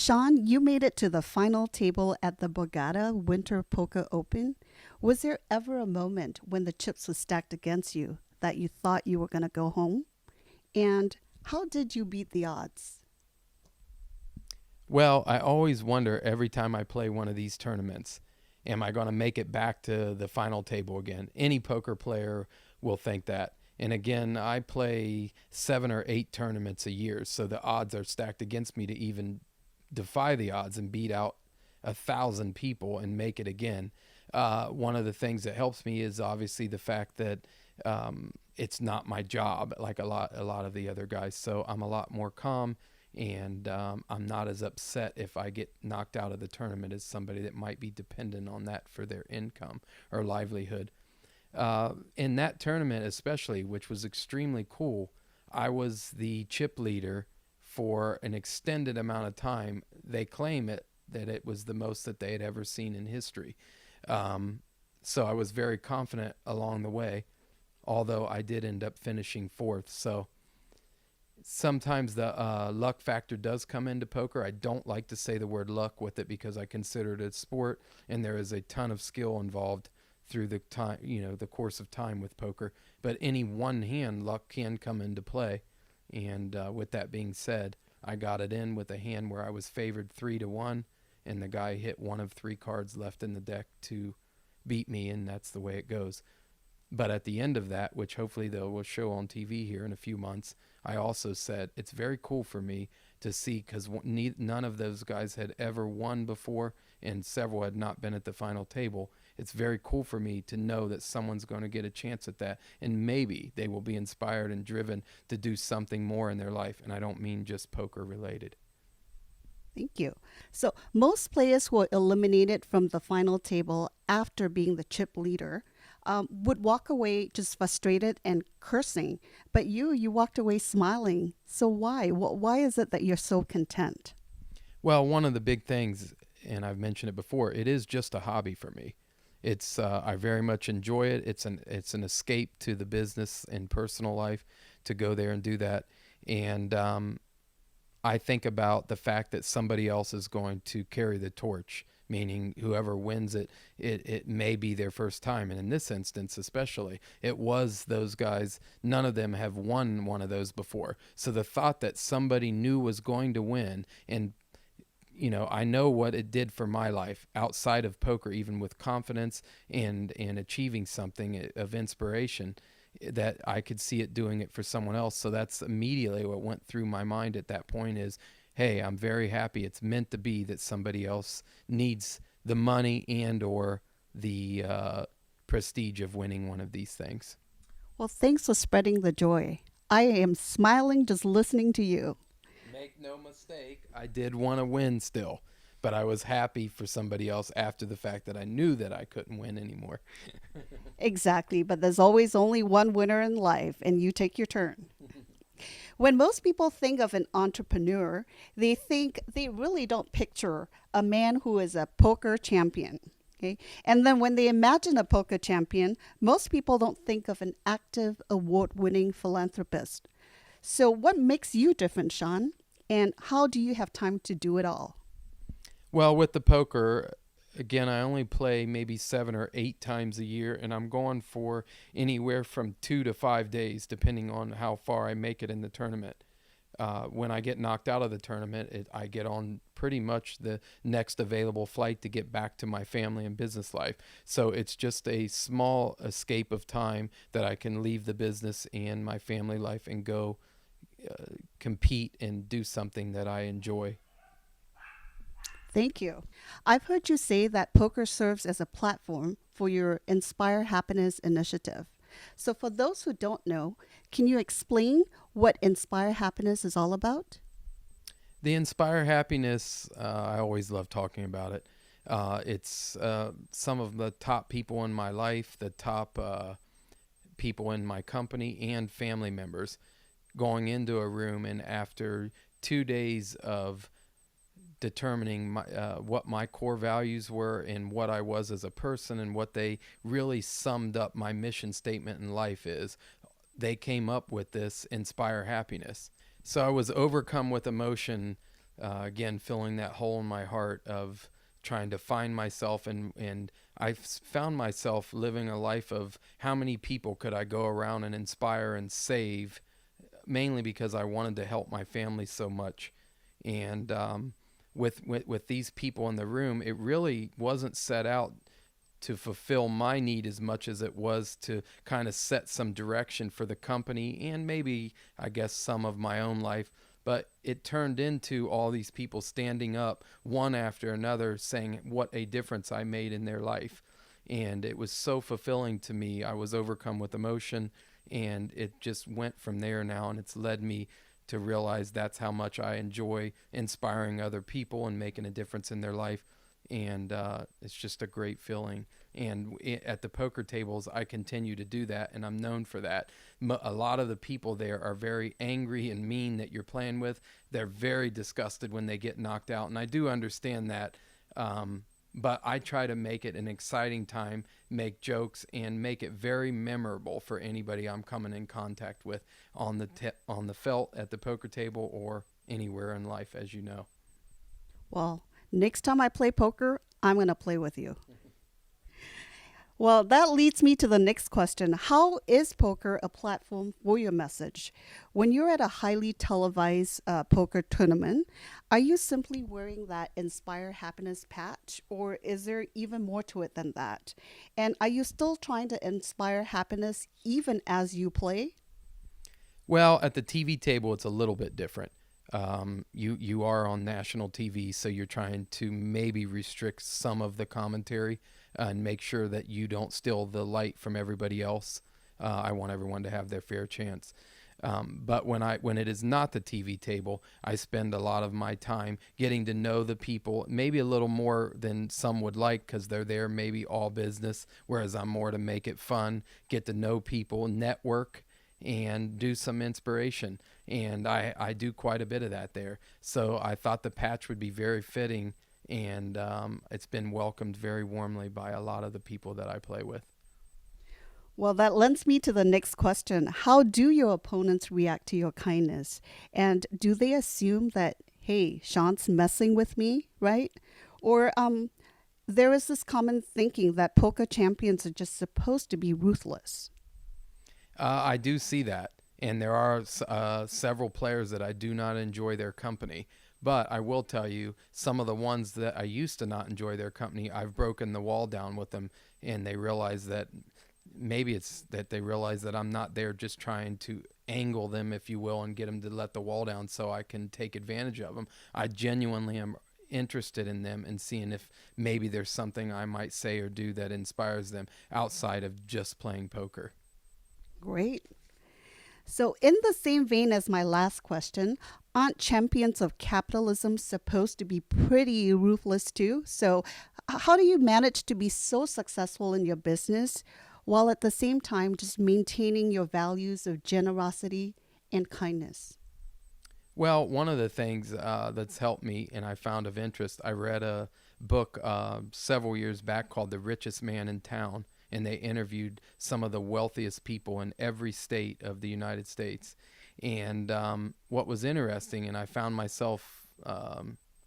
Shawn, you made it to the final table at the Borgata Winter Poker Open. Was there ever a moment when the chips were stacked against you that you thought you were going to go home? And how did you beat the odds? Well, I always wonder every time I play one of these tournaments, am I going to make it back to the final table again? Any poker player will think that. And again, I play 7 or 8 tournaments a year, so the odds are stacked against me to even defy the odds and beat out 1,000 people and make it again. One of the things that helps me is obviously the fact that it's not my job like a lot of the other guys. So I'm a lot more calm, and I'm not as upset if I get knocked out of the tournament as somebody that might be dependent on that for their income or livelihood. In that tournament especially, which was extremely cool, I was the chip leader for an extended amount of time. They claim that it was the most that they had ever seen in history. So I was very confident along the way, although I did end up finishing fourth. So sometimes the luck factor does come into poker. I don't like to say the word luck with it because I consider it a sport, and there is a ton of skill involved through the time, the course of time with poker. But any one hand luck can come into play. And with that being said, I got it in with a hand where I was favored 3-1, and the guy hit one of 3 cards left in the deck to beat me, and that's the way it goes. But at the end of that, which hopefully they will show on TV here in a few months, I also said it's very cool for me to see, because none of those guys had ever won before, and several had not been at the final table. It's very cool for me to know that someone's going to get a chance at that, and maybe they will be inspired and driven to do something more in their life. And I don't mean just poker related. Thank you. So, most players who are eliminated from the final table after being the chip leader would walk away just frustrated and cursing. But you walked away smiling. So, why? Why is it that you're so content? Well, one of the big things, and I've mentioned it before, it is just a hobby for me. It's I very much enjoy it. It's an escape to the business and personal life to go there and do that. And I think about the fact that somebody else is going to carry the torch, meaning whoever wins it may be their first time. And in this instance especially, it was those guys. None of them have won one of those before. So the thought that somebody new was going to win, and I know what it did for my life outside of poker, even with confidence and achieving something of inspiration, that I could see it doing it for someone else. So that's immediately what went through my mind at that point is, hey, I'm very happy. It's meant to be that somebody else needs the money and or the prestige of winning one of these things. Well, thanks for spreading the joy. I am smiling just listening to you. Make no mistake, I did want to win still, but I was happy for somebody else after the fact that I knew that I couldn't win anymore. Exactly, but there's always only one winner in life, and you take your turn. When most people think of an entrepreneur, they really don't picture a man who is a poker champion. Okay? And then when they imagine a poker champion, most people don't think of an active, award winning philanthropist. So, what makes you different, Shawn? And how do you have time to do it all? Well, with the poker, again, I only play maybe 7 or 8 times a year, and I'm going for anywhere from 2 to 5 days, depending on how far I make it in the tournament. When I get knocked out of the tournament, I get on pretty much the next available flight to get back to my family and business life. So it's just a small escape of time that I can leave the business and my family life and go compete and do something that I enjoy. Thank you. I've heard you say that poker serves as a platform for your Inspire Happiness initiative. So, for those who don't know, can you explain what Inspire Happiness is all about? The Inspire Happiness, I always love talking about it. It's some of the top people in my life, the top people in my company, and family members going into a room, and after 2 days of determining what my core values were and what I was as a person and what they really summed up my mission statement in life is, they came up with this Inspire Happiness. So I was overcome with emotion Again, filling that hole in my heart of trying to find myself, and I've found myself living a life of how many people could I go around and inspire and save, mainly because I wanted to help my family so much. And with these people in the room, it really wasn't set out to fulfill my need as much as it was to kind of set some direction for the company and maybe, I guess, some of my own life. But it turned into all these people standing up one after another saying what a difference I made in their life. And it was so fulfilling to me. I was overcome with emotion, and it just went from there now. And it's led me to realize that's how much I enjoy inspiring other people and making a difference in their life. And it's just a great feeling. And at the poker tables, I continue to do that, and I'm known for that. A lot of the people there are very angry and mean that you're playing with. They're very disgusted when they get knocked out, and I do understand that. But I try to make it an exciting time, make jokes, and make it very memorable for anybody I'm coming in contact with on the felt, at the poker table, or anywhere in life, as you know. Well, next time I play poker, I'm going to play with you. Well, that leads me to the next question. How is poker a platform for your message? When you're at a highly televised poker tournament, are you simply wearing that Inspire Happiness patch, or is there even more to it than that? And are you still trying to inspire happiness even as you play? Well, at the TV table, it's a little bit different. You are on national TV, so you're trying to maybe restrict some of the commentary and make sure that you don't steal the light from everybody else. I want everyone to have their fair chance. But when it is not the TV table, I spend a lot of my time getting to know the people, maybe a little more than some would like because they're there maybe all business, whereas I'm more to make it fun, get to know people, network, and do some inspiration. And I do quite a bit of that there. So I thought the patch would be very fitting, and it's been welcomed very warmly by a lot of the people that I play with. Well, that lends me to the next question. How do your opponents react to your kindness? And do they assume that, hey, Sean's messing with me, right? Or there is this common thinking that poker champions are just supposed to be ruthless. I do see that, and there are several players that I do not enjoy their company. But I will tell you, some of the ones that I used to not enjoy their company, I've broken the wall down with them, and they realize that maybe it's that they realize that I'm not there just trying to angle them, if you will, and get them to let the wall down so I can take advantage of them. I genuinely am interested in them and seeing if maybe there's something I might say or do that inspires them outside of just playing poker. Great. So, in the same vein as my last question, aren't champions of capitalism supposed to be pretty ruthless too? So, how do you manage to be so successful in your business while at the same time just maintaining your values of generosity and kindness? Well, one of the things that's helped me and I found of interest, I read a book several years back called The Richest Man in Town, and they interviewed some of the wealthiest people in every state of the United States. And what was interesting, and I found myself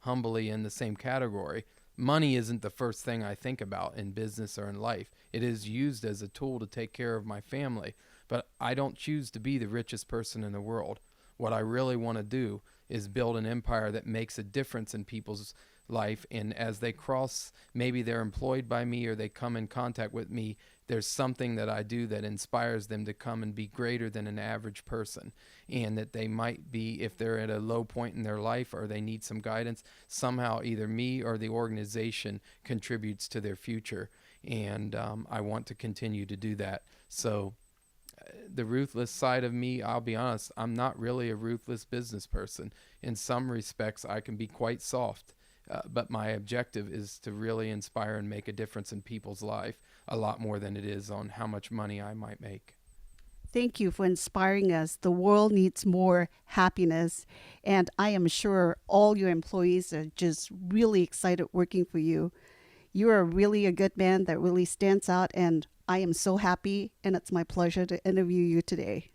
humbly in the same category, money isn't the first thing I think about in business or in life. It is used as a tool to take care of my family, but I don't choose to be the richest person in the world. What I really want to do is build an empire that makes a difference in people's life, and as they cross, maybe they're employed by me or they come in contact with me, there's something that I do that inspires them to come and be greater than an average person, and that they might be, if they're at a low point in their life or they need some guidance, somehow either me or the organization contributes to their future. And I want to continue to do that. So the ruthless side of me, I'll be honest, I'm not really a ruthless business person. In some respects, I can be quite soft. But my objective is to really inspire and make a difference in people's life a lot more than it is on how much money I might make. Thank you for inspiring us. The world needs more happiness. And I am sure all your employees are just really excited working for you. You are really a good man that really stands out. And I am so happy. And it's my pleasure to interview you today.